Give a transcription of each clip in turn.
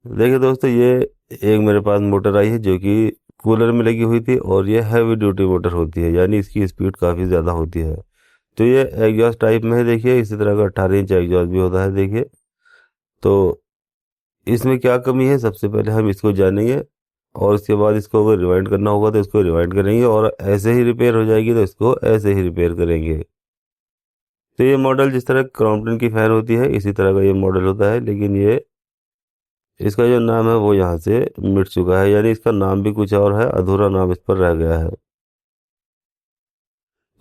देखिए दोस्तों, ये एक मेरे पास मोटर आई है जो कि कूलर में लगी हुई थी, और ये हैवी ड्यूटी मोटर होती है, यानी इसकी स्पीड काफ़ी ज़्यादा होती है। तो ये एग्जॉस्ट टाइप में है, देखिए इसी तरह का 18 इंच एग्जॉस्ट भी होता है। देखिए, तो इसमें क्या कमी है, सबसे पहले हम इसको जानेंगे, और उसके बाद इसको अगर रिवाइंड करना होगा तो इसको रिवाइंड करेंगे, और ऐसे ही रिपेयर हो जाएगी तो इसको ऐसे ही रिपेयर करेंगे। तो ये मॉडल जिस तरह क्रॉम्पटन की फ़ैन होती है इसी तरह का ये मॉडल होता है, लेकिन ये इसका जो नाम है वो यहाँ से मिट चुका है, यानी इसका नाम भी कुछ और है, अधूरा नाम इस पर रह गया है।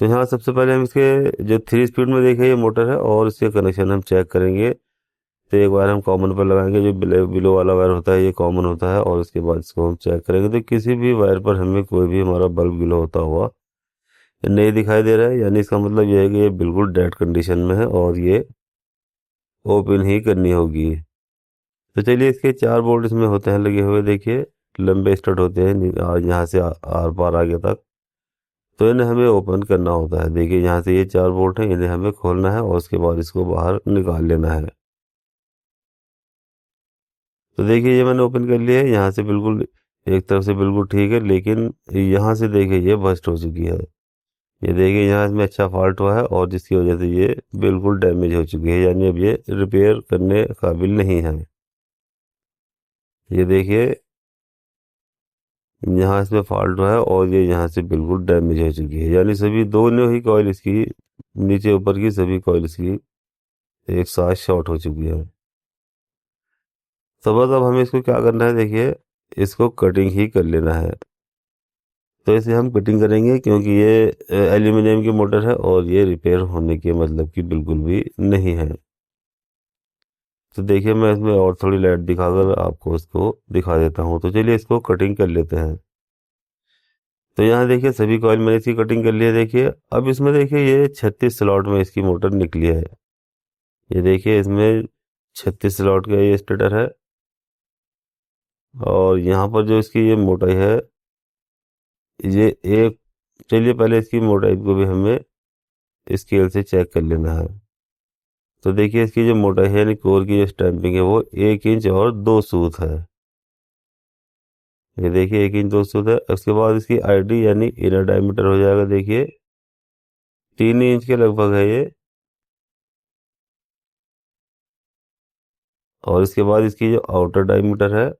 तो यहाँ सबसे पहले हम इसके जो 3 स्पीड में देखे ये मोटर है, और इसके कनेक्शन हम चेक करेंगे। तो एक वायर हम कॉमन पर लगाएंगे, जो बिलो वाला वायर होता है ये कॉमन होता है, और उसके बाद इसको हम चेक करेंगे। तो किसी भी वायर पर हमें कोई भी हमारा बल्ब गिलो होता हुआ नहीं दिखाई दे रहा है, यानी इसका मतलब ये है कि ये बिल्कुल डेड कंडीशन में है और ये ओपन ही करनी होगी। तो चलिए, इसके 4 बोल्ट इसमें होते हैं लगे हुए, देखिए लंबे स्टड होते हैं और यहाँ से आर पार आगे तक। तो इन्हें हमें ओपन करना होता है। देखिए यहाँ से ये 4 बोल्ट हैं, इन्हें हमें खोलना है और उसके बाद इसको बाहर निकाल लेना है। तो देखिए ये मैंने ओपन कर लिया है, यहाँ से बिल्कुल एक तरफ से बिल्कुल ठीक है, लेकिन यहाँ से देखिए ये बस्ट हो चुकी है। ये देखिए यहाँ इसमें अच्छा फॉल्ट हुआ है, और जिसकी वजह से ये बिल्कुल डैमेज हो चुकी है, यानी अब ये रिपेयर करने काबिल नहीं है। ये देखिए यहाँ इसमें फॉल्ट हुआ है, और ये यहाँ से बिल्कुल डैमेज हो चुकी है, यानी सभी दोनों ही कॉइल इसकी, नीचे ऊपर की सभी कॉइल इसकी एक साथ शॉर्ट हो चुकी है। तो बस अब हमें इसको क्या करना है, देखिए इसको कटिंग ही कर लेना है। तो इसे हम कटिंग करेंगे, क्योंकि ये एल्यूमिनियम की मोटर है और ये रिपेयर होने के मतलब की बिल्कुल भी नहीं है। तो देखिए मैं इसमें और थोड़ी लाइट दिखाकर आपको इसको दिखा देता हूँ। तो चलिए इसको कटिंग कर लेते हैं। तो यहाँ देखिए सभी कॉइल मैंने इसकी कटिंग कर ली है। देखिए अब इसमें देखिए ये 36 स्लॉट में इसकी मोटर निकली है। ये देखिए इसमें 36 स्लॉट का ये स्टेटर है, और यहाँ पर जो इसकी ये मोटाई है ये एक, चलिए पहले इसकी मोटाई को भी हमें स्केल से चेक कर लेना है। तो देखिए इसकी जो मोटाई है यानी कोर की जो स्टैंपिंग है वो 1 इंच और 2 सूत है। ये देखिए 1 इंच 2 सूत है। उसके बाद इसकी आईडी यानी इनर डायमीटर हो जाएगा, देखिए 3 इंच के लगभग है ये। और इसके बाद इसकी जो आउटर डायमीटर है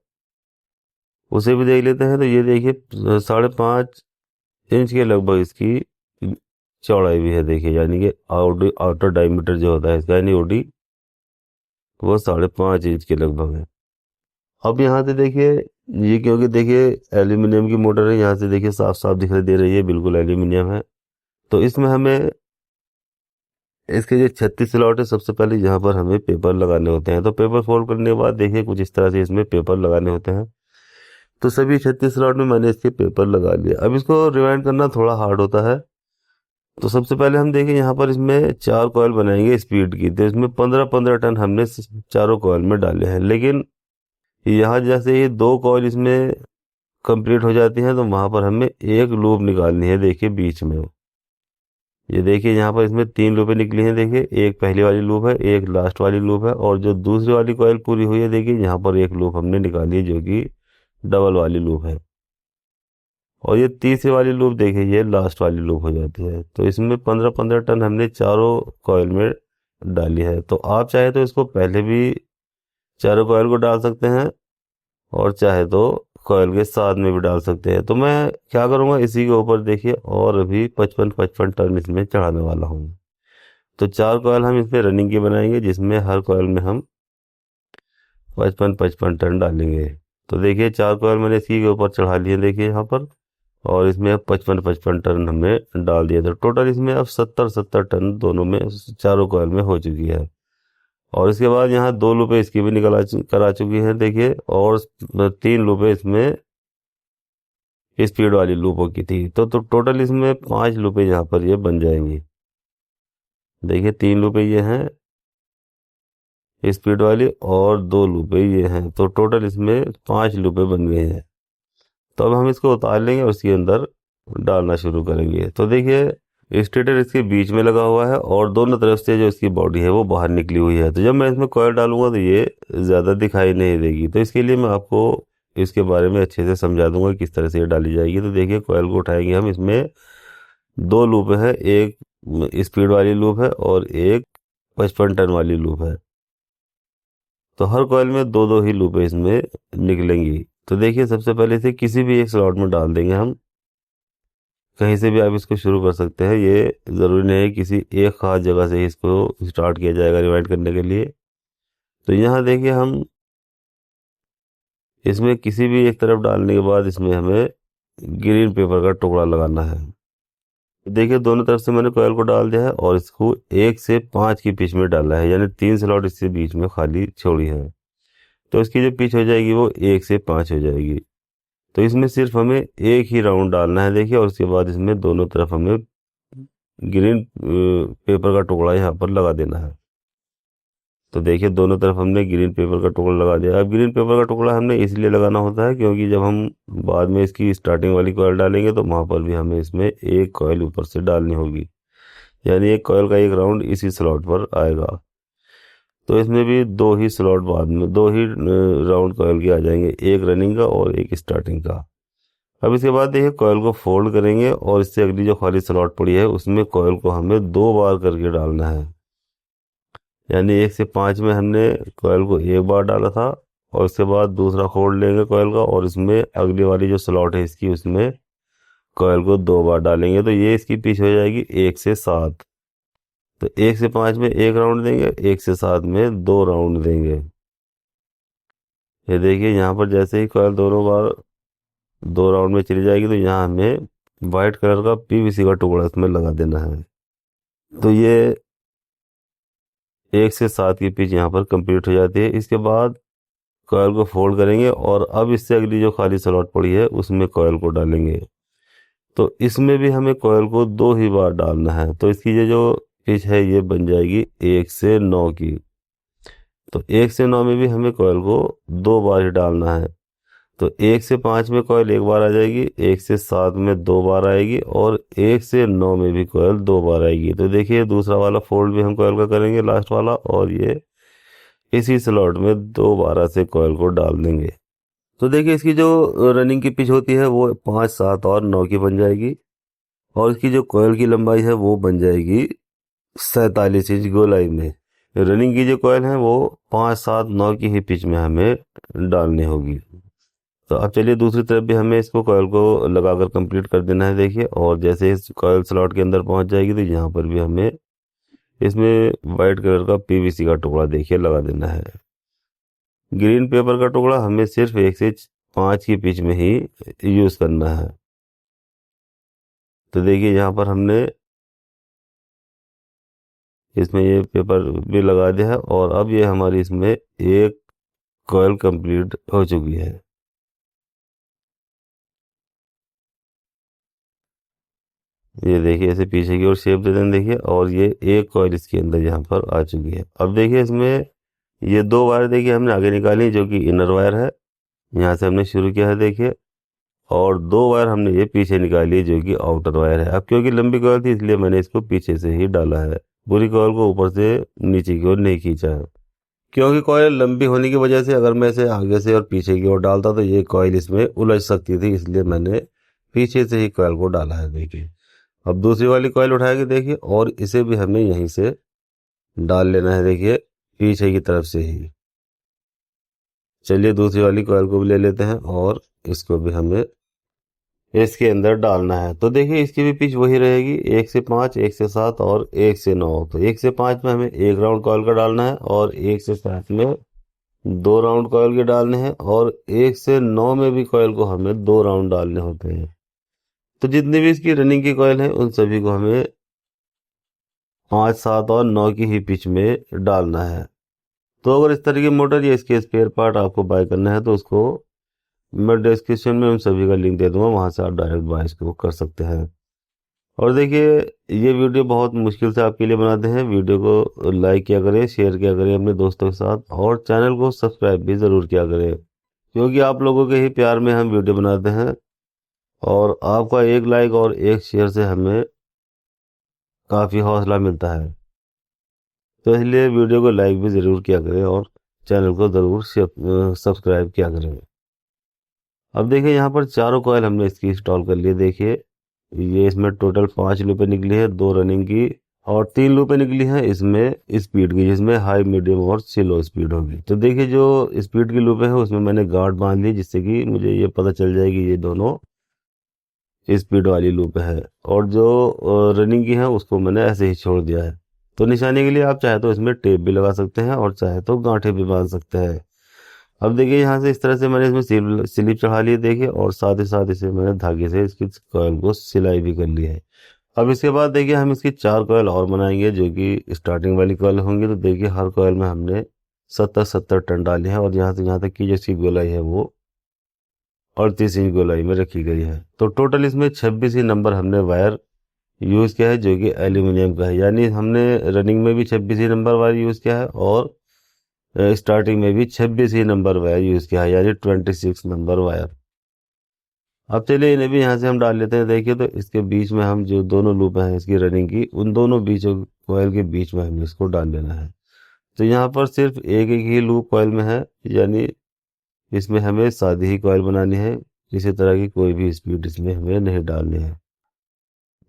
उसे भी देख लेते हैं। तो ये देखिए 5.5 इंच के लगभग इसकी चौड़ाई भी है, देखिए यानी कि आउटर डायमीटर जो होता है इसका यानी ओडी वो 5.5 इंच के लगभग है। अब यहाँ से देखिए ये, क्योंकि देखिए एल्यूमिनियम की मोटर है, यहाँ से देखिए साफ साफ दिखाई दे रही है बिल्कुल एल्यूमिनियम है। तो इसमें हमें इसके जो 36 स्लॉट है, सबसे पहले यहाँ पर हमें पेपर लगाने होते हैं। तो पेपर फोल्ड करने के बाद देखिए कुछ इस तरह से इसमें पेपर लगाने होते हैं। तो सभी 36 स्लॉट में मैंने इसके पेपर लगा लिए। अब इसको रिवाइंड करना थोड़ा हार्ड होता है। तो सबसे पहले हम देखें यहाँ पर इसमें 4 कॉइल बनाएंगे स्पीड की। तो इसमें 15-15 टन हमने चारों कॉइल में डाले हैं, लेकिन यहाँ जैसे ही 2 कॉइल इसमें कंप्लीट हो जाती हैं तो वहाँ पर हमें एक लूप निकालनी है, देखिए बीच में। ये देखिए यहाँ पर इसमें 3 लूपें निकली हैं, देखिए एक पहली वाली लूप है, एक लास्ट वाली लूप है, और जो दूसरी वाली कॉइल पूरी हुई है देखिए यहाँ पर एक लूप हमने निकाली है जो कि डबल वाली लूप है। और ये तीसरी वाली लूप देखिए ये लास्ट वाली लूप हो जाती है। तो इसमें 15-15 टन हमने चारों कॉइल में डाली है। तो आप चाहे तो इसको पहले भी चारों कॉइल को डाल सकते हैं, और चाहे तो कॉइल के साथ में भी डाल सकते हैं। तो मैं क्या करूँगा, इसी के ऊपर देखिए और अभी 55-55 टन इसमें चढ़ाने वाला हूँ। तो 4 कॉइल हम इसमें रनिंग की बनाएंगे, जिसमें हर कॉइल में हम 55-55 टन डालेंगे। तो देखिए 4 कॉइल मैंने इसी के ऊपर चढ़ा लिए, देखिए यहाँ पर, और इसमें अब 55-55 टन हमने डाल दिया। तो टोटल इसमें अब 70-70 टन दोनों में चारों कॉइल में हो चुकी है। और इसके बाद यहाँ 2 लूपें इसकी भी करा चुकी हैं, देखिए, और 3 लूपें इसमें स्पीड वाली लूपों की थी। तो टोटल इसमें 5 लूपें यहाँ पर ये बन जाएंगी। देखिए 3 लूपें ये हैं स्पीड वाली, और 2 लूपें ये हैं। तो टोटल इसमें 5 लूपें बन गई हैं। तो अब हम इसको उतार लेंगे और उसके अंदर डालना शुरू करेंगे। तो देखिए स्टेटर इसके बीच में लगा हुआ है और दोनों तरफ से जो इसकी बॉडी है वो बाहर निकली हुई है। तो जब मैं इसमें कॉयल डालूंगा तो ये ज़्यादा दिखाई नहीं देगी। तो इसके लिए मैं आपको इसके बारे में अच्छे से समझा दूंगा किस तरह से ये डाली जाएगी। तो देखिए, कॉयल को उठाएंगे हम, इसमें दो लूप है, एक स्पीड वाली लूप है और एक 55 टन वाली लूप है। तो हर कॉयल में दो दो ही लूप इसमें निकलेंगी। तो देखिए, सबसे पहले से किसी भी एक स्लॉट में डाल देंगे हम। कहीं से भी आप इसको शुरू कर सकते हैं, ये ज़रूरी नहीं है किसी एक ख़ास जगह से इसको स्टार्ट किया जाएगा रिवाइंड करने के लिए। तो यहाँ देखिए, हम इसमें किसी भी एक तरफ डालने के बाद इसमें हमें ग्रीन पेपर का टुकड़ा लगाना है। देखिए, दोनों तरफ से मैंने कॉयल को डाल दिया है और इसको 1 से 5 की पिच में डाला है, यानी 3 स्लॉट इससे बीच में खाली छोड़ी है। तो इसकी जो पिच हो जाएगी वो 1 से 5 हो जाएगी। तो इसमें सिर्फ हमें एक ही राउंड डालना है देखिए, और उसके बाद इसमें दोनों तरफ हमें ग्रीन पेपर का टुकड़ा यहाँ पर लगा देना है। तो देखिए, दोनों तरफ हमने ग्रीन पेपर का टुकड़ा लगा दिया। अब ग्रीन पेपर का टुकड़ा हमने इसलिए लगाना होता है क्योंकि जब हम बाद में इसकी स्टार्टिंग वाली कॉयल डालेंगे तो वहाँ पर भी हमें इसमें एक कॉयल ऊपर से डालनी होगी, यानी एक कॉयल का एक राउंड इसी स्लॉट पर आएगा। तो इसमें भी दो ही स्लॉट बाद में, दो ही राउंड कॉयल के आ जाएंगे, एक रनिंग का और एक स्टार्टिंग का। अब इसके बाद देखिए, कॉयल को फोल्ड करेंगे और इससे अगली जो खाली स्लॉट पड़ी है उसमें कॉयल को हमें 2 बार करके डालना है। यानी 1 से 5 में हमने कॉयल को एक बार डाला था और उसके बाद दूसरा फोल्ड लेंगे कॉयल का और इसमें अगली वाली जो स्लॉट है इसकी, उसमें कॉयल को 2 बार डालेंगे। तो ये इसकी पिच हो जाएगी 1 से 7। तो 1 से 5 में एक राउंड देंगे, 1 से 7 में 2 राउंड देंगे। ये देखिए, यहाँ पर जैसे ही कॉयल दोनों बार 2 राउंड में चली जाएगी तो यहाँ हमें वाइट कलर का पीवीसी का टुकड़ा इसमें लगा देना है। तो ये 1 से 7 की पिच यहाँ पर कंप्लीट हो जाती है। इसके बाद कॉयल को फोल्ड करेंगे और अब इससे अगली जो खाली स्लॉट पड़ी है उसमें कॉयल को डालेंगे। तो इसमें भी हमें कॉयल को 2 ही बार डालना है। तो इसकी ये जो पिच है ये बन जाएगी 1 से 9 की। तो 1 से 9 में भी हमें कॉयल को 2 बार ही डालना है। तो 1 से 5 में कॉयल एक बार आ जाएगी, 1 से 7 में 2 बार आएगी और 1 से 9 में भी कॉयल 2 बार आएगी। तो देखिए, दूसरा वाला फोल्ड भी हम कॉयल का करेंगे, लास्ट वाला, और ये इसी स्लॉट में 2 बार से कॉयल को डाल देंगे। तो देखिए, इसकी जो रनिंग की पिच होती है वो 5, 7 और 9 की बन जाएगी और इसकी जो कॉयल की लंबाई है वो बन जाएगी 47 इंच गोलाई में। रनिंग की जो कॉयल है वो 5, 7, 9 की ही पिच में हमें डालनी होगी। तो अब चलिए, दूसरी तरफ भी हमें इसको कॉयल को लगाकर कंप्लीट कर देना है देखिए। और जैसे इस कॉयल स्लॉट के अंदर पहुंच जाएगी तो यहाँ पर भी हमें इसमें वाइट कलर का पीवीसी का टुकड़ा देखिए लगा देना है। ग्रीन पेपर का टुकड़ा हमें सिर्फ 1 से 5 की पिच में ही यूज़ करना है। तो देखिए, यहाँ पर हमने इसमें ये पेपर भी लगा दिया है और अब ये हमारी इसमें एक कॉयल कंप्लीट हो चुकी है। ये देखिए, ऐसे पीछे की ओर शेप दे दें देखिए, और ये एक कॉयल इसके अंदर यहाँ पर आ चुकी है। अब देखिए, इसमें ये 2 वायर देखिए हमने आगे निकाली जो कि इनर वायर है, यहाँ से हमने शुरू किया है देखिए, और 2 वायर हमने ये पीछे निकाली जो कि आउटर वायर है। अब क्योंकि लंबी कॉयल थी इसलिए मैंने इसको पीछे से ही डाला है, पूरी कॉयल को ऊपर से नीचे की ओर नहीं खींचा है। क्योंकि कॉयल लंबी होने की वजह से अगर मैं इसे आगे से और पीछे की ओर डालता तो ये कॉयल इसमें उलझ सकती थी, इसलिए मैंने पीछे से ही कॉयल को डाला है देखिए। अब दूसरी वाली कॉयल उठाएंगे देखिए, और इसे भी हमें यहीं से डाल लेना है देखिए, पीछे की तरफ से ही। चलिए, दूसरी वाली कॉयल को भी ले लेते हैं और इसको भी हमें इसके अंदर डालना है। तो देखिए, इसकी भी पिच वही रहेगी, 1 से 5, 1 से 7 और 1 से 9। तो 1 से 5 में हमें एक राउंड कॉयल का डालना है और 1 से 7 में 2 राउंड कॉयल के डालने हैं और 1 से 9 में भी कॉयल को हमें 2 राउंड डालने होते हैं। तो जितनी भी इसकी रनिंग की कॉयल है उन सभी को हमें 5, 7 और 9 की ही पिच में डालना है। तो अगर इस तरह की मोटर या इसके स्पेयर पार्ट आपको बाय करना है तो उसको मैं डिस्क्रिप्शन में उन सभी का लिंक दे दूंगा, वहां से आप डायरेक्ट बाय इसको कर सकते हैं। और देखिए, ये वीडियो बहुत मुश्किल से आपके लिए बनाते हैं। वीडियो को लाइक किया करें, शेयर किया करें अपने दोस्तों के साथ, और चैनल को सब्सक्राइब भी ज़रूर किया करें, क्योंकि आप लोगों के ही प्यार में हम वीडियो बनाते हैं और आपका एक लाइक और एक शेयर से हमें काफ़ी हौसला मिलता है। तो इसलिए वीडियो को लाइक भी ज़रूर किया करें और चैनल को ज़रूर सब्सक्राइब किया करें। अब देखिए यहाँ पर चारों कॉयल हमने इसकी इंस्टॉल कर लिए। देखिए ये इसमें टोटल 5 लूपें निकली है, 2 रनिंग की और 3 लूपें निकली हैं इसमें स्पीड की, जिसमें हाई, मीडियम और स्लो स्पीड होगी। तो देखिए जो स्पीड की लूपें हैं उसमें मैंने गार्ड बांध ली, जिससे कि मुझे ये पता चल जाएगी ये दोनों स्पीड वाली लूप है। और जो रनिंग की है उसको मैंने ऐसे ही छोड़ दिया है। तो निशानी के लिए आप चाहे तो इसमें टेप भी लगा सकते हैं और चाहे तो गांठे भी बांध सकते हैं। अब देखिए यहाँ से इस तरह से मैंने इसमें स्लिप चढ़ा ली देखिए, और साथ ही साथ इसे मैंने धागे से इसकी कॉयल को सिलाई भी कर ली है। अब इसके बाद देखिए हम इसकी 4 कॉयल और बनाएंगे जो कि स्टार्टिंग वाली कॉयल होंगी। तो देखिए हर कॉयल में हमने 70-70 टन डाले हैं और यहाँ से यहाँ तक की जो इसकी गोलाई है वो 38 इंच गोलाई में रखी गई है। तो टोटल इसमें 26 ही नंबर हमने वायर यूज़ किया है जो कि एल्यूमिनियम का है, यानी हमने रनिंग में भी 26 ही नंबर वायर यूज़ किया है और स्टार्टिंग में भी 26 ही नंबर वायर यूज़ किया है, यानी 26 नंबर वायर। अब चलिए इन्हें भी यहाँ से हम डाल लेते हैं। देखिए तो इसके बीच में हम जो दोनों लूप हैं इसकी रनिंग की, उन दोनों बीचों कॉयल के बीच में हमें इसको डाल लेना है। तो यहाँ पर सिर्फ एक एक ही लूप कॉयल में है, यानी इसमें हमें सादी ही कॉयल बनानी है, किसी तरह की कोई भी स्पीड इसमें हमें नहीं डालनी है।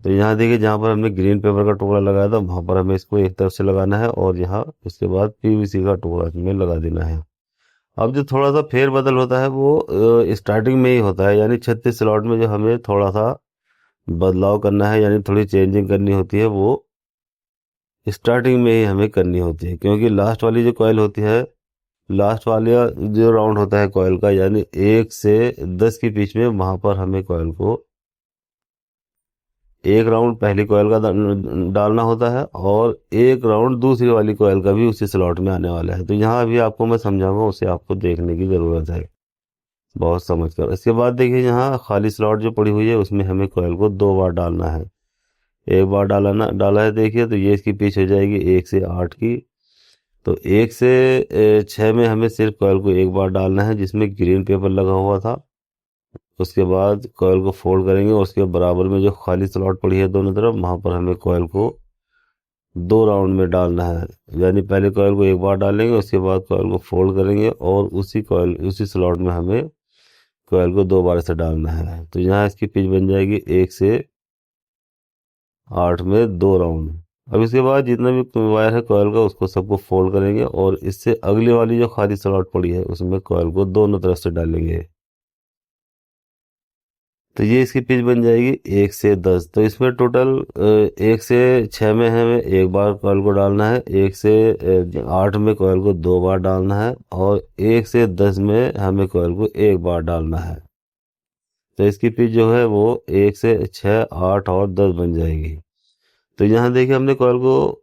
तो यहाँ देखिए जहाँ पर हमने ग्रीन पेपर का टुकड़ा लगाया था वहाँ पर हमें इसको एक तरफ से लगाना है और यहाँ उसके बाद पीवीसी का टुकड़ा इसमें लगा देना है। अब जो थोड़ा सा फेर बदल होता है वो स्टार्टिंग में ही होता है, यानी 36 स्लॉट में जो हमें थोड़ा सा बदलाव करना है, यानी थोड़ी चेंजिंग करनी होती है, वो स्टार्टिंग में ही हमें करनी होती है। क्योंकि लास्ट वाली जो कॉयल होती है, लास्ट वाला जो राउंड होता है कॉयल का, यानी 1 से 10 के बीच में, वहाँ पर हमें कॉयल को एक राउंड पहली कॉयल का डालना होता है और एक राउंड दूसरी वाली कॉयल का भी उसी स्लॉट में आने वाला है। तो यहाँ अभी आपको मैं समझाऊंगा, उसे आपको देखने की ज़रूरत है बहुत समझ कर। इसके बाद देखिए यहाँ खाली स्लॉट जो पड़ी हुई है उसमें हमें कॉयल को 2 बार डालना है। एक बार डाला है देखिए, तो ये इसकी पिच हो जाएगी 1 से 8 की। तो 1 से 6 में हमें सिर्फ कॉयल को एक बार डालना है जिसमें ग्रीन पेपर लगा हुआ था। उसके बाद कॉयल को फोल्ड करेंगे और उसके बराबर में जो खाली स्लॉट पड़ी है दोनों तरफ, वहाँ पर हमें कॉयल को 2 राउंड में डालना है। यानी पहले कॉयल को एक बार डालेंगे, उसके बाद कॉयल को फोल्ड करेंगे और उसी स्लॉट में हमें कॉयल को 2 बार से डालना है। तो यहाँ इसकी पिच बन जाएगी 1 से 8 में 2 राउंड। अब इसके बाद जितना भी वायर है कॉयल का उसको सबको फोल्ड करेंगे और इससे अगली वाली जो खाली स्लॉट पड़ी है उसमें कॉयल को दोनों तरफ से डालेंगे। तो ये इसकी पिच बन जाएगी 1 से 10। तो इसमें टोटल 1 से 6 में हमें एक बार कॉयल को डालना है, 1 से 8 में कॉयल को 2 बार डालना है और 1 से 10 में हमें कॉयल को एक बार डालना है। तो इसकी पिच जो है वो 1 से 6, 8 और 10 बन जाएगी। तो यहाँ देखिए हमने कॉयल को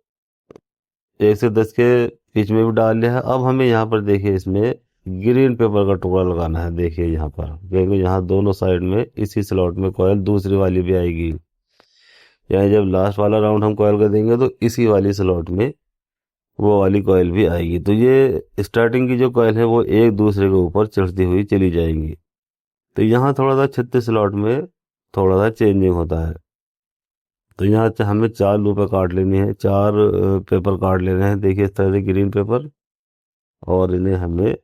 1 से 10 के पिच में भी डाल लिया है। अब हमें यहाँ पर देखिए इसमें ग्रीन पेपर का टुकड़ा लगाना है। देखिए यहाँ पर, क्योंकि यहाँ दोनों साइड में इसी स्लॉट में कॉयल दूसरी वाली भी आएगी, यानी जब लास्ट वाला राउंड हम कॉयल कर देंगे तो इसी वाली स्लॉट में वो वाली कॉयल भी आएगी। तो ये स्टार्टिंग की जो कॉयल है वो एक दूसरे के ऊपर चढ़ती हुई चली जाएंगी। तो यहाँ थोड़ा सा 36 स्लॉट में थोड़ा सा चेंजिंग होता है। तो यहाँ हमें 4 लूपें काट लेनी है, 4 पेपर काट लेने हैं। देखिए इस तरह से ग्रीन पेपर, और इन्हें हमें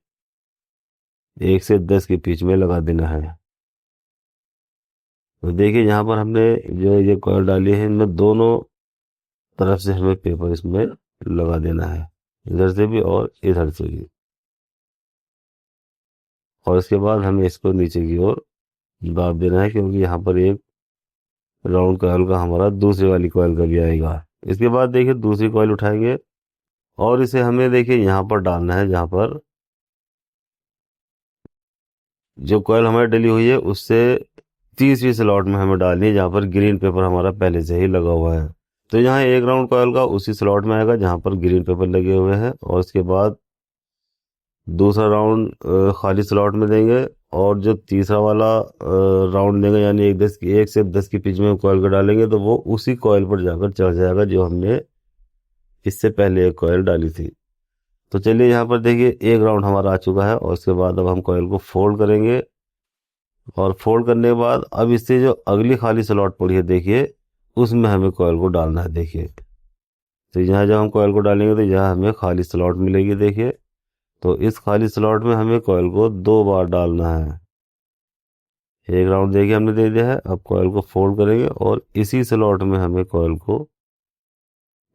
1 से 10 के बीच में लगा देना है। तो देखिए यहाँ पर हमने जो ये कॉयल डाली है इनमें दोनों तरफ से हमें पेपर इसमें लगा देना है, इधर से भी और इधर से भी। और इसके बाद हमें इसको नीचे की ओर दाब देना है, क्योंकि यहाँ पर एक राउंड कॉयल का हमारा दूसरी वाली कॉयल का भी आएगा। इसके बाद देखिए दूसरी कॉयल उठाएंगे और इसे हमें देखिए यहाँ पर डालना है, जहाँ पर जो कॉयल हमारी डली हुई है उससे तीसरी स्लॉट में हमें डालनी है, जहाँ पर ग्रीन पेपर हमारा पहले से ही लगा हुआ है। तो यहाँ एक राउंड कॉयल का उसी स्लॉट में आएगा जहाँ पर ग्रीन पेपर लगे हुए हैं, और उसके बाद दूसरा राउंड खाली स्लॉट में देंगे और जो तीसरा वाला राउंड देंगे, यानी 1 से 10 की पिच में कॉयल को डालेंगे, तो वो उसी कॉयल पर जाकर चढ़ जाएगा जो हमने इससे पहले एक कॉयल डाली थी। तो चलिए यहाँ पर देखिए एक राउंड हमारा आ चुका है, और उसके बाद अब हम कॉयल को फोल्ड करेंगे। और फोल्ड करने के बाद अब इससे जो अगली खाली स्लॉट पड़ी है देखिए उसमें हमें कॉइल को डालना है। देखिए तो यहाँ जब हम कॉइल को डालेंगे तो यहाँ हमें खाली स्लॉट मिलेगी। देखिए तो इस खाली स्लॉट में हमें कॉइल को 2 बार डालना है। एक राउंड देखिए हमने दे दिया है। अब कॉइल को फोल्ड करेंगे और इसी स्लॉट में हमें कॉइल को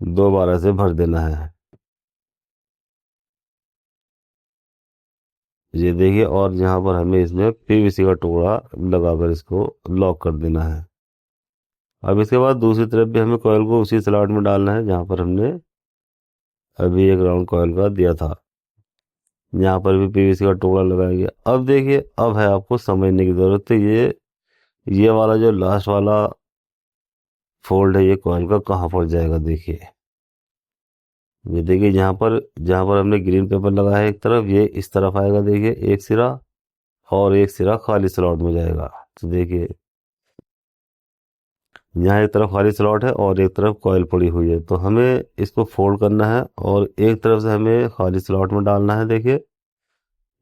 दोबारा से भर देना है। ये देखिए और यहाँ पर हमें इसमें पीवीसी का टुकड़ा लगाकर इसको लॉक कर देना है। अब इसके बाद दूसरी तरफ भी हमें कॉइल को उसी स्लॉट में डालना है जहाँ पर हमने अभी एक राउंड कॉइल का दिया था। यहाँ पर भी पीवीसी का टुकड़ा लगाएंगे। अब देखिए अब है आपको समझने की जरूरत है ये वाला जो लास्ट वाला फोल्ड है ये कॉइल का कहाँ पड़ जाएगा। देखिए ये देखिए जहाँ पर हमने ग्रीन पेपर लगाया है एक तरफ, ये इस तरफ आएगा। देखिए एक सिरा और एक सिरा खाली स्लॉट में जाएगा। तो देखिए यहाँ एक तरफ खाली स्लॉट है और एक तरफ कॉइल पड़ी हुई है। तो हमें इसको फोल्ड करना है और एक तरफ से हमें खाली स्लॉट में डालना है। देखिए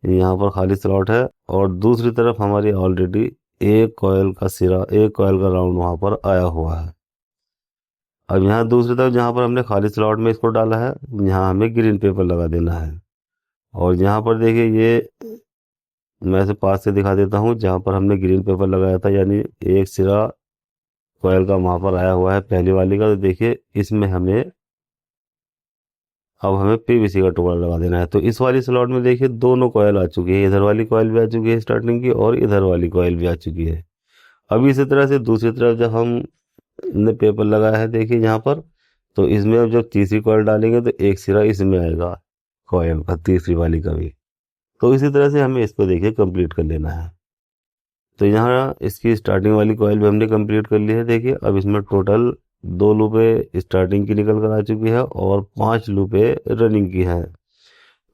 यहाँ पर खाली स्लॉट है और दूसरी तरफ हमारी ऑलरेडी एक कॉइल का राउंड वहाँ पर आया हुआ है। अब यहाँ दूसरी तरफ जहाँ पर हमने खाली स्लॉट में इसको डाला है यहाँ हमें ग्रीन पेपर लगा देना है। और यहाँ पर देखिए ये मैं इसे पास से दिखा देता हूँ। जहाँ पर हमने ग्रीन पेपर लगाया था यानी एक सिरा कॉइल का वहाँ पर आया हुआ है पहली वाली का। तो देखिए इसमें अब हमें पीवीसी का टुकड़ा लगा देना है। तो इस वाली स्लॉट में देखिए दोनों कॉइल आ चुकी है। इधर वाली कॉइल भी आ चुकी है स्टार्टिंग की और इधर वाली कॉइल भी आ चुकी है। अब इसी तरह से दूसरी तरफ जब हमने पेपर लगाया है देखिए यहाँ पर, तो इसमें अब जब तीसरी कॉइल डालेंगे तो एक सिरा इसमें आएगा कॉइल का, तीसरी वाली का भी। तो इसी तरह से हमें इसको देखिए कंप्लीट कर लेना है। तो यहाँ इसकी स्टार्टिंग वाली कॉइल भी हमने कंप्लीट कर ली है। देखिए अब इसमें टोटल 2 लूपें स्टार्टिंग की निकल कर आ चुकी है और 5 लूपें रनिंग की है।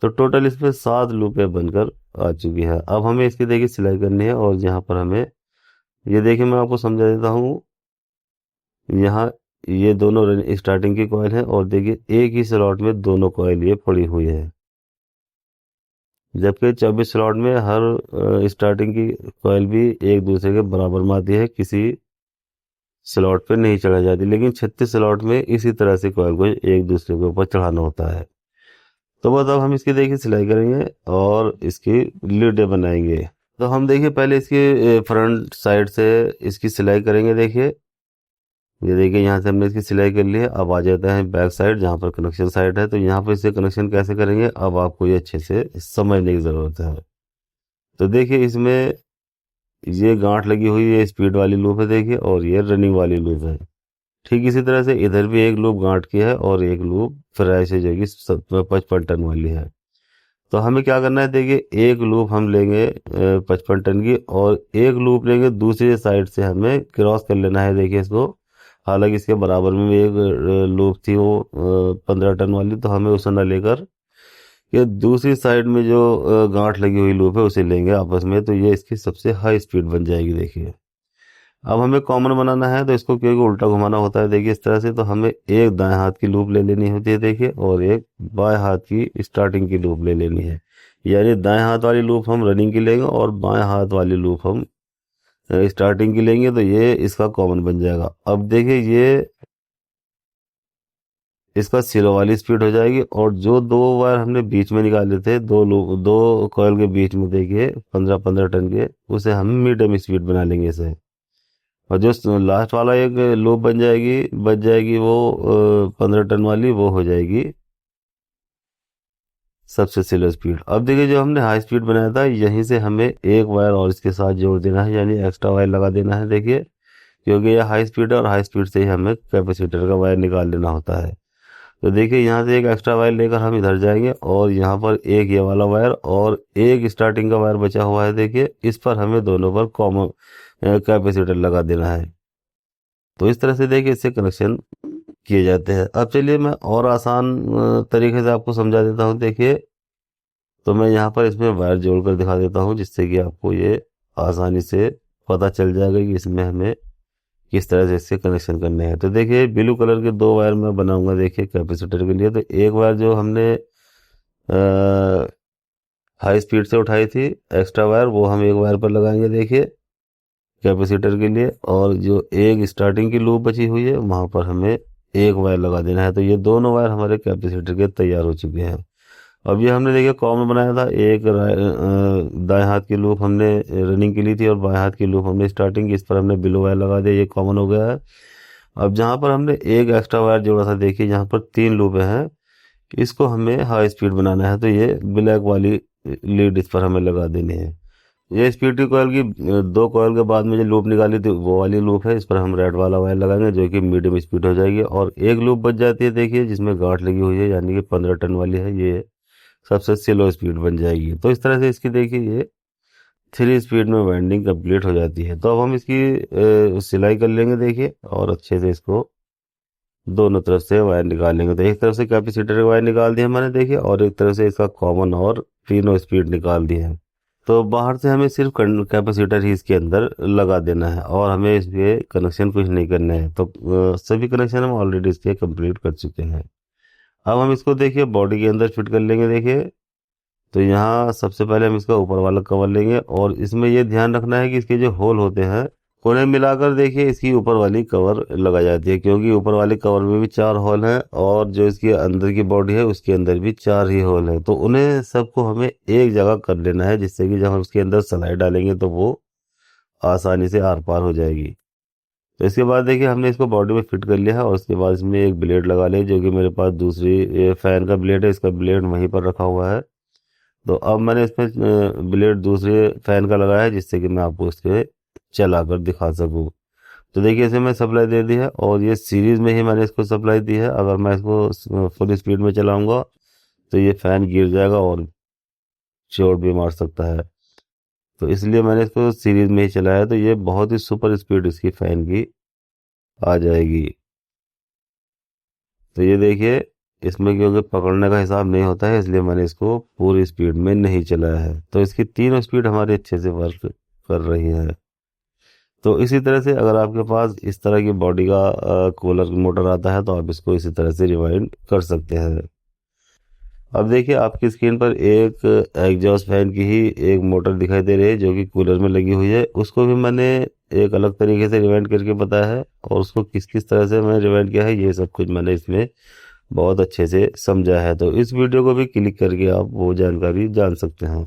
तो टोटल इसमें 7 लूपें बनकर आ चुकी है। अब हमें इसकी देखिए सिलाई करनी है और यहाँ पर हमें ये देखिए मैं आपको समझा देता हूँ। यहाँ ये दोनों स्टार्टिंग की कॉइल है और देखिए एक ही स्लॉट में दोनों कॉइल ये पड़ी हुई है, जबकि 24 स्लॉट में हर स्टार्टिंग की कॉइल भी एक दूसरे के बराबर में आती है, किसी स्लॉट पे नहीं चढ़ाई जाती। लेकिन 36 स्लॉट में इसी तरह से कॉइल को एक दूसरे के ऊपर चढ़ाना होता है। तो बस अब हम इसकी देखिए सिलाई करेंगे और इसकी लीडें बनाएंगे। तो हम देखिए पहले इसकी फ्रंट साइड से इसकी सिलाई करेंगे। देखिए ये देखिए यहाँ से हमने इसकी सिलाई कर ली है। अब आ जाते हैं बैक साइड जहाँ पर कनेक्शन साइड है। तो यहाँ पर इससे कनेक्शन कैसे करेंगे अब आपको ये अच्छे से समझने की ज़रूरत है। तो देखिए इसमें ये गांठ लगी हुई है, स्पीड वाली लूप है देखिए, और ये रनिंग वाली लूप है। ठीक इसी तरह से इधर भी एक लूप गांठ की है और एक लूप फ्राइज है जो कि 55 टन वाली है। तो हमें क्या करना है देखिए एक लूप हम लेंगे 55 टन की और एक लूप लेंगे दूसरी साइड से हमें क्रॉस कर लेना है। देखिए इसको, हालांकि इसके बराबर में भी एक लूप थी वो 15 टन वाली, तो हमें उसे न लेकर ये दूसरी साइड में जो गांठ लगी हुई लूप है उसे लेंगे आपस में। तो ये इसकी सबसे हाई स्पीड बन जाएगी। देखिए अब हमें कॉमन बनाना है तो इसको क्योंकि उल्टा घुमाना होता है देखिए इस तरह से। तो हमें एक दाएं हाथ की लूप ले लेनी होती है देखिए, और एक बाएं हाथ की स्टार्टिंग की लूप ले लेनी है। यानी दाएं हाथ वाली लूप हम रनिंग की लेंगे और बाएं हाथ वाली लूप हम स्टार्टिंग की लेंगे। तो ये इसका कॉमन बन जाएगा। अब देखिए ये इसका 0 वाली स्पीड हो जाएगी और जो 2 वायर हमने बीच में निकाले थे दो कॉइल के बीच में देखिए 15-15 टन के, उसे हम मीडियम स्पीड बना लेंगे इसे। और जो लास्ट वाला एक लूप बच जाएगी वो 15 टन वाली, वो हो जाएगी सबसे स्लो स्पीड। अब देखिए जो हमने हाई स्पीड बनाया था यहीं से हमें एक वायर और इसके साथ जोड़ देना है, यानी एक्स्ट्रा वायर लगा देना है। देखिए क्योंकि यह हाई स्पीड है और हाई स्पीड से ही हमें कैपेसिटर का वायर निकाल लेना होता है। तो देखिए यहाँ से एक एक्स्ट्रा वायर लेकर हम इधर जाएंगे और यहाँ पर एक ये वाला वायर और एक स्टार्टिंग का वायर बचा हुआ है। देखिए इस पर हमें दोनों पर कॉमन कैपेसिटर लगा देना है। तो इस तरह से देखिए इससे कनेक्शन किए जाते हैं। अब चलिए मैं और आसान तरीके से आपको समझा देता हूँ। देखिए तो मैं यहाँ पर इसमें वायर जोड़कर दिखा देता हूँ जिससे कि आपको ये आसानी से पता चल जाएगा कि इसमें हमें किस तरह से इससे कनेक्शन करने हैं। तो देखिए ब्लू कलर के 2 वायर मैं बनाऊंगा देखिए कैपेसिटर के लिए। तो एक वायर जो हमने हाई स्पीड से उठाई थी एक्स्ट्रा वायर, वो हम एक वायर पर लगाएंगे देखिए, कैपेसिटर के लिए, और जो एक स्टार्टिंग की लूप बची हुई है वहाँ पर हमें एक वायर लगा देना है। तो ये दोनों वायर हमारे कैपेसिटर के तैयार हो चुके हैं। अब ये हमने देखिए कॉमन बनाया था, एक दाएं हाथ की लूप हमने रनिंग की ली थी और बाएं हाथ की लूप हमने स्टार्टिंग की, इस पर हमने बिलो वायर लगा दिया, ये कॉमन हो गया है। अब जहाँ पर हमने एक एक्स्ट्रा वायर जोड़ा था, देखिए जहाँ पर 3 लूपें हैं, इसको हमें हाई स्पीड बनाना है। तो ये ब्लैक वाली लीड इस पर हमें लगा देनी है। ये स्पीड की कॉइल की 2 कॉइल के बाद में जो लूप निकाली थी वो वाली लूप है, इस पर हम रेड वाला वायर लगाएंगे जो कि मीडियम स्पीड हो जाएगी। और एक लूप बच जाती है देखिए जिसमें गांठ लगी हुई है, यानी कि 15 टन वाली है, ये सबसे स्लो स्पीड बन जाएगी। तो इस तरह से इसकी देखिए ये 3 स्पीड में वाइंडिंग कंप्लीट हो जाती है। तो अब हम इसकी सिलाई कर लेंगे देखिए, और अच्छे से इसको दोनों तरफ से वायर निकाल लेंगे। तो एक तरफ से कैपेसिटर का वायर निकाल दिया मैंने देखिए, और एक तरफ से इसका कॉमन और तीनों स्पीड निकाल दिए हैं। तो बाहर से हमें सिर्फ कैपेसिटर ही इसके अंदर लगा देना है, और हमें इसके कनेक्शन कुछ नहीं करना है। तो सभी कनेक्शन हम ऑलरेडी इसके कंप्लीट कर चुके हैं। अब हम इसको देखिए बॉडी के अंदर फिट कर लेंगे देखिए। तो यहाँ सबसे पहले हम इसका ऊपर वाला कवर लेंगे, और इसमें ये ध्यान रखना है कि इसके जो होल होते हैं उन्हें मिलाकर देखिए इसकी ऊपर वाली कवर लगाई जाती है, क्योंकि ऊपर वाली कवर में भी 4 होल हैं, और जो इसकी अंदर की बॉडी है उसके अंदर भी 4 ही होल हैं। तो उन्हें सबको हमें एक जगह कर लेना है, जिससे कि जब हम उसके अंदर सलाई डालेंगे तो वो आसानी से आर पार हो जाएगी। तो इसके बाद देखिए हमने इसको बॉडी में फिट कर लिया है, और उसके बाद इसमें एक ब्लेड लगा लिया, जो कि मेरे पास दूसरी फैन का ब्लेड है, इसका ब्लेड वहीं पर रखा हुआ है। तो अब मैंने इसमें ब्लेड दूसरे फैन का लगाया है, जिससे कि मैं आपको इसके चला कर दिखा सकूँ। तो देखिए इसे मैं सप्लाई दे दी है, और ये सीरीज में ही मैंने इसको सप्लाई दी है। अगर मैं इसको फुल स्पीड में चलाऊंगा तो ये फैन गिर जाएगा और चोट भी मार सकता है। तो इसलिए मैंने इसको सीरीज में ही चलाया, तो ये बहुत ही सुपर स्पीड इसकी फैन की आ जाएगी। तो ये देखिए इसमें क्योंकि पकड़ने का हिसाब नहीं होता है, इसलिए मैंने इसको पूरी स्पीड में नहीं चलाया है। तो इसकी तीनों स्पीड हमारी अच्छे से वर्क कर रही है। तो इसी तरह से अगर आपके पास इस तरह की बॉडी का कूलर मोटर आता है, तो आप इसको इसी तरह से रिवाइंड कर सकते हैं। अब देखिए आपकी स्क्रीन पर एक एग्जॉस्ट फैन की ही एक मोटर दिखाई दे रही है, जो कि कूलर में लगी हुई है। उसको भी मैंने एक अलग तरीके से रिवाइंड करके बताया है, और उसको किस किस तरह से मैंने रिवाइंड किया है ये सब कुछ मैंने इसमें बहुत अच्छे से समझा है। तो इस वीडियो को भी क्लिक करके आप वो जानकारी जान सकते हैं।